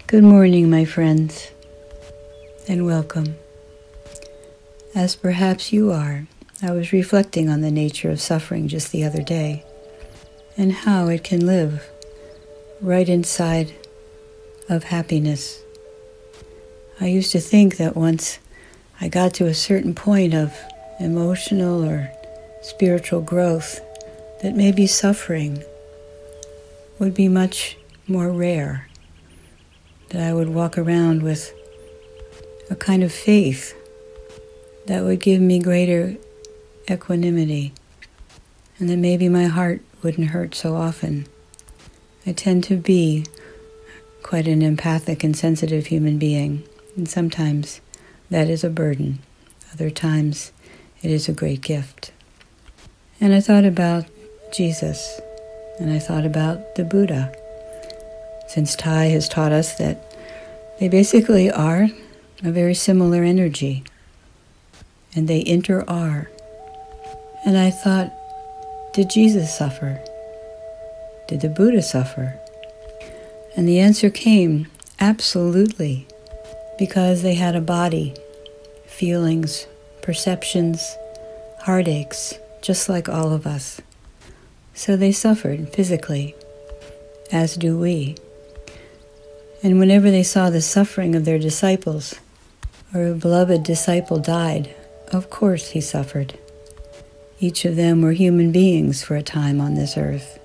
Good morning, my friends, and welcome. As perhaps you are, I was reflecting on the nature of suffering just the other day, and how it can live right inside of happiness. I used to think that once I got to a certain point of emotional or spiritual growth, that maybe suffering would be much more rare, that I would walk around with a kind of faith that would give me greater equanimity, and that maybe my heart wouldn't hurt so often. I tend to be quite an empathic and sensitive human being, and sometimes that is a burden. Other times it is a great gift. And I thought about Jesus, and I thought about the Buddha, since Thai has taught us that they basically are a very similar energy, and they inter-are. And I thought, did Jesus suffer? Did the Buddha suffer? And the answer came, absolutely, because they had a body, feelings, perceptions, heartaches, just like all of us. So they suffered physically, as do we. And whenever they saw the suffering of their disciples, or a beloved disciple died, of course he suffered. Each of them were human beings for a time on this earth,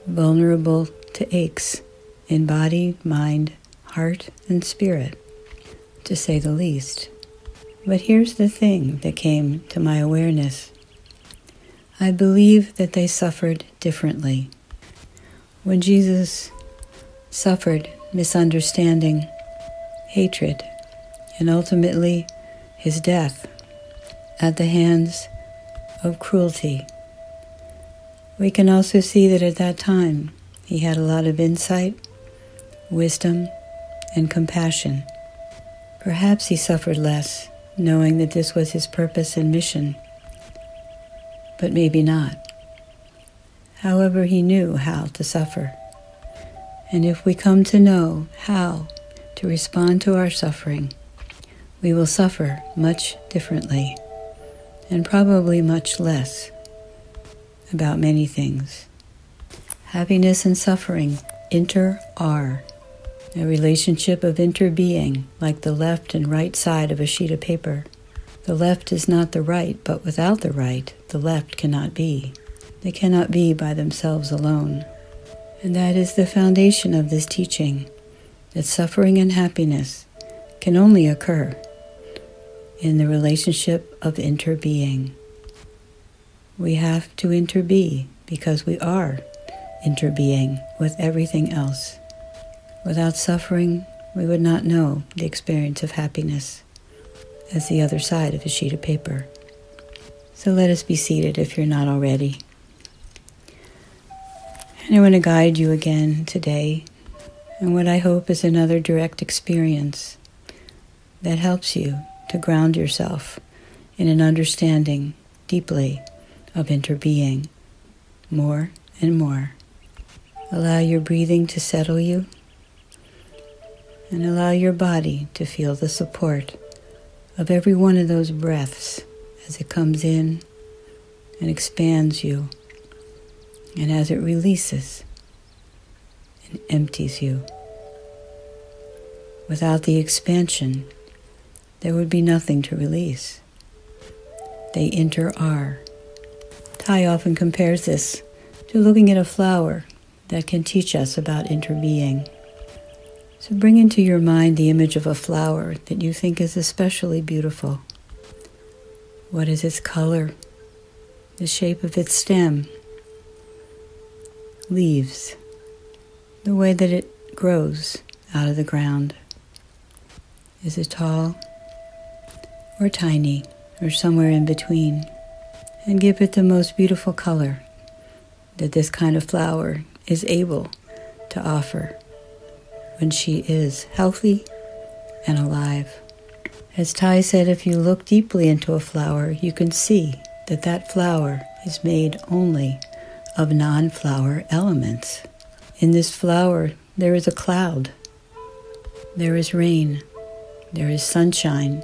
vulnerable to aches in body, mind, heart, and spirit, to say the least. But here's the thing that came to my awareness. I believe that they suffered differently. When Jesus suffered misunderstanding, hatred, and ultimately his death at the hands of cruelty, we can also see that at that time he had a lot of insight, wisdom, and compassion. Perhaps he suffered less, knowing that this was his purpose and mission, but maybe not. However, he knew how to suffer. And if we come to know how to respond to our suffering, we will suffer much differently, and probably much less about many things. Happiness and suffering inter-are, a relationship of interbeing, like the left and right side of a sheet of paper. The left is not the right, but without the right, the left cannot be. They cannot be by themselves alone. And that is the foundation of this teaching, that suffering and happiness can only occur in the relationship of interbeing. We have to interbe because we are interbeing with everything else. Without suffering, we would not know the experience of happiness as the other side of a sheet of paper. So let us be seated if you're not already. And I want to guide you again today in what I hope is another direct experience that helps you to ground yourself in an understanding deeply of interbeing more and more. Allow your breathing to settle you, and allow your body to feel the support of every one of those breaths as it comes in and expands you, and as it releases and empties you. Without the expansion, there would be nothing to release. They inter-are. Thai often compares this to looking at a flower that can teach us about interbeing. So bring into your mind the image of a flower that you think is especially beautiful. What is its color? The shape of its stem? Leaves? The way that it grows out of the ground? Is it tall or tiny or somewhere in between? And give it the most beautiful color that this kind of flower is able to offer when she is healthy and alive. As Thai said, if you look deeply into a flower, you can see that that flower is made only of non-flower elements. In this flower, there is a cloud, There is rain. There is sunshine.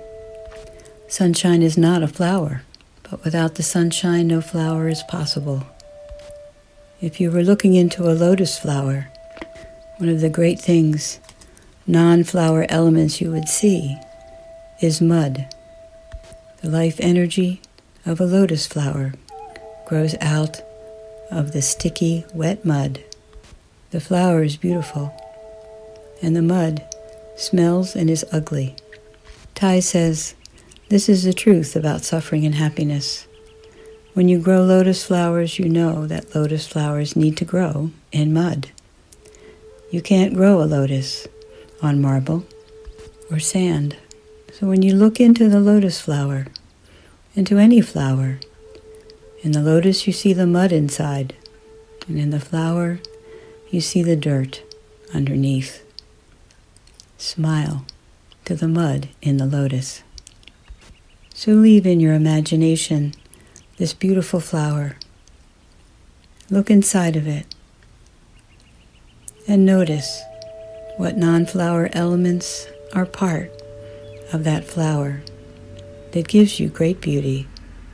Sunshine is not a flower, but without the sunshine, no flower is possible. If you were looking into a lotus flower, one of the great things, non-flower elements you would see is mud. The life energy of a lotus flower grows out of the sticky, wet mud. The flower is beautiful, and the mud smells and is ugly. Tai says, this is the truth about suffering and happiness. When you grow lotus flowers, you know that lotus flowers need to grow in mud. You can't grow a lotus on marble or sand. So when you look into the lotus flower, into any flower, in the lotus you see the mud inside, and in the flower you see the dirt underneath. Smile to the mud in the lotus. So leave in your imagination this beautiful flower. Look inside of it and notice what non-flower elements are part of that flower that gives you great beauty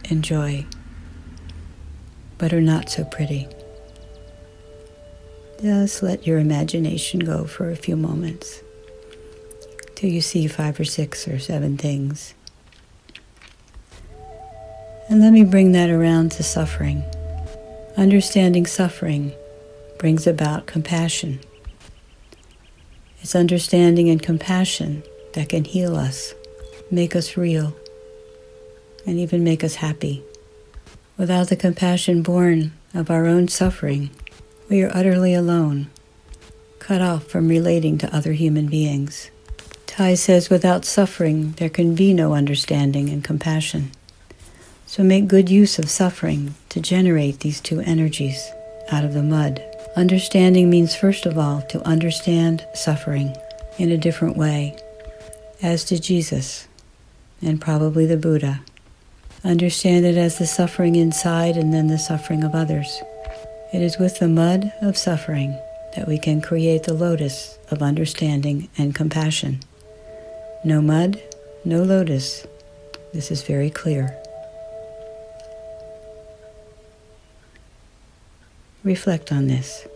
and joy, but are not so pretty. Just let your imagination go for a few moments till you see 5 or 6 or 7 things. And let me bring that around to suffering. Understanding suffering brings about compassion. It's understanding and compassion that can heal us, make us real, and even make us happy. Without the compassion born of our own suffering, we are utterly alone, cut off from relating to other human beings. Tai says, without suffering, there can be no understanding and compassion. So make good use of suffering to generate these two energies out of the mud. Understanding means, first of all, to understand suffering in a different way, as did Jesus, and probably the Buddha. Understand it as the suffering inside and then the suffering of others. It is with the mud of suffering that we can create the lotus of understanding and compassion. No mud, no lotus. This is very clear. Reflect on this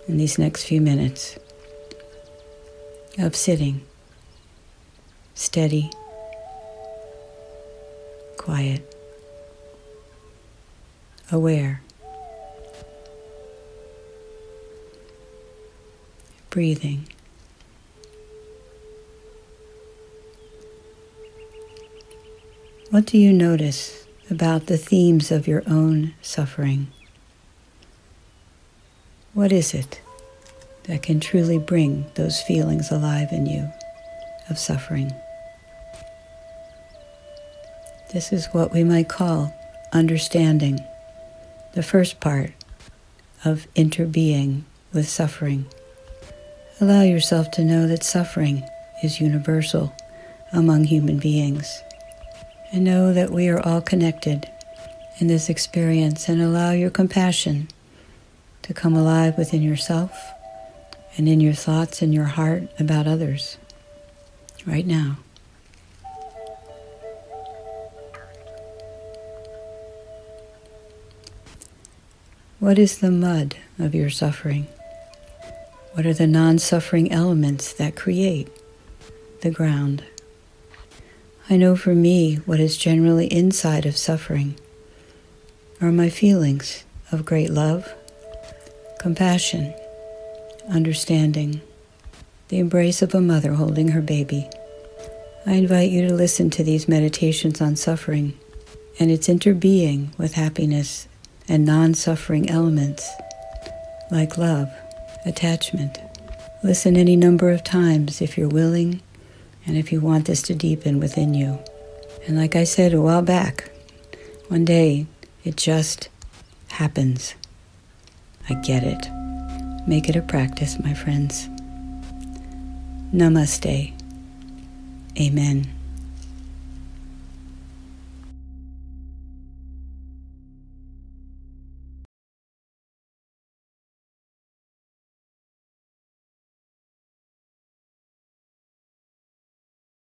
in these next few minutes of sitting, steady, quiet, aware, breathing. What do you notice about the themes of your own suffering? What is it that can truly bring those feelings alive in you of suffering? This is what we might call understanding, the first part of interbeing with suffering. Allow yourself to know that suffering is universal among human beings, and know that we are all connected in this experience, and allow your compassion to come alive within yourself and in your thoughts and your heart about others right now. What is the mud of your suffering? What are the non-suffering elements that create the ground? I know for me, what is generally inside of suffering are my feelings of great love, compassion, understanding, the embrace of a mother holding her baby. I invite you to listen to these meditations on suffering and its interbeing with happiness and non-suffering elements like love, attachment. Listen any number of times if you're willing and if you want this to deepen within you. And like I said a while back, one day it just happens. I get it. Make it a practice, my friends. Namaste. Amen.